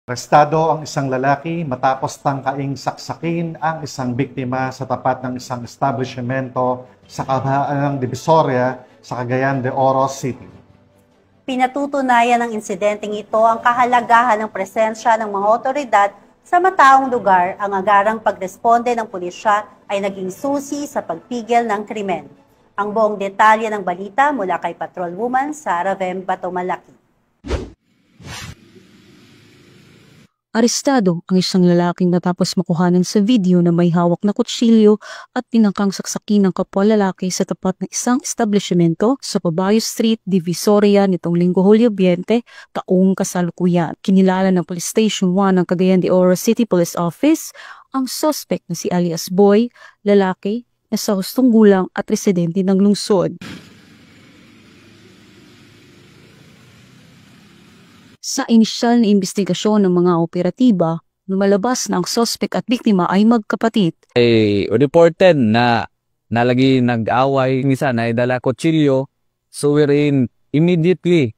Arestado ang isang lalaki matapos tangkaing saksakin ang isang biktima sa tapat ng isang establishmento sa kahabaan ng Divisoria sa Cagayan de Oro City. Pinatutunayan ng insidenteng ito ang kahalagahan ng presensya ng mga otoridad sa mataong lugar. Ang agarang pagresponde ng pulisya ay naging susi sa pagpigil ng krimen. Ang buong detalye ng balita mula kay Patrolwoman Sara Vem Batomalaki. Arestado ang isang lalaking matapos makuhanan sa video na may hawak na kutsilyo at tinangkang saksakin ng kapwa lalaki sa tapat ng isang establishmento sa Caballo Street, Divisoria nitong Linggo, Hulyo 20, taong kasalukuyan. Kinilala ng Police Station 1 ng Cagayan de Oro City Police Office ang suspect na si alias Boy, lalaki na sa hustong gulang at residente ng lungsod. Sa inisyal na investigasyon ng mga operatiba, lumalabas na ang suspect at biktima ay magkapatid. Reported na nalagi nag-away, minsan na dala kutsilyo, so wherein immediately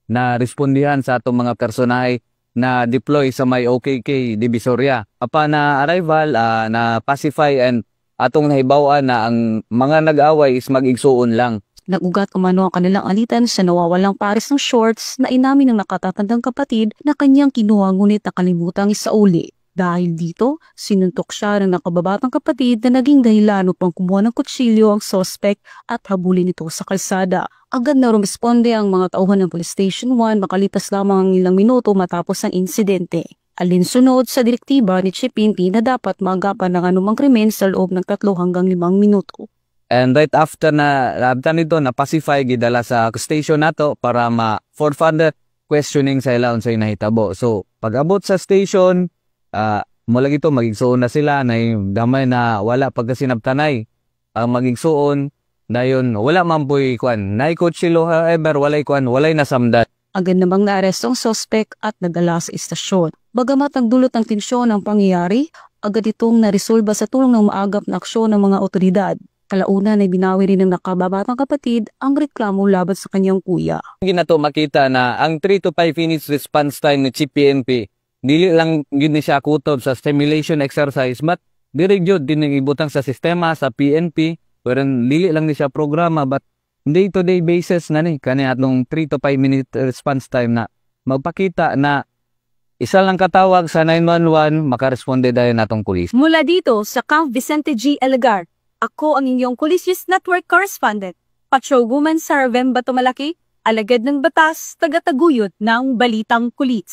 na respondihan sa atong mga personahe na deploy sa may OKK Divisoria. Upon na arrival, na pacify and atong nahibawan na ang mga nag-away is mag-igsuon lang. Nagugat umano ang kanilang alitan sa nawawalang pares ng shorts na inamin ng nakatatandang kapatid na kanyang kinuha ngunit nakalimutang isauli. Dahil dito, sinuntok siya ng nakababatang kapatid na naging dahilan upang kumuha ng kutsilyo ang suspect at habulin ito sa kalsada. Agad na rumesponde ang mga tauhan ng Police Station 1 makalipas lamang ang ilang minuto matapos ang insidente. Alinsunod sa direktiba ni Chief PNP na dapat maagapan ng anumang krimen sa loob ng 3 hanggang 5 minuto. And right after na labtan nito na pacify gidala sa station nato para for further questioning sa ila unsay nahitabo. So pag-abot sa station, mula gito magigsuon na sila na damay na wala pagkasinabtanay. Ang magigsuon dayon wala man poy kwan. Nay kutsilyo however walay kwan, walay nasamdan. Agad namang naaresto ang suspect at nadala sa istasyon. Bagamat ang dulot ng tensyon ng pangyayari, agad itong naresolba sa tulong ng maagap na aksyon ng mga otoridad. Kalaunan ay binawi rin ng nakababatang kapatid ang reklamo laban sa kanyang kuya. Ginato makita na ang 3 to 5 minutes response time ni Chief PNP, dili lang yun siya kutob sa stimulation exercise, but diri jud din ibutang sa sistema sa PNP, wherein dili lang ni siya programa, but day-to-day basis na ni kani atong 3 to 5 minute response time na magpakita na isa lang katawag sa 911 makaresponde dayon natong pulis. Mula dito sa Camp Vicente G. Elgar, ako ang inyong Police News Network correspondent, Patrolwoman Sara Vem Batomalaki, alagad ng batas, taga-taguyod ng Balitang Kulis.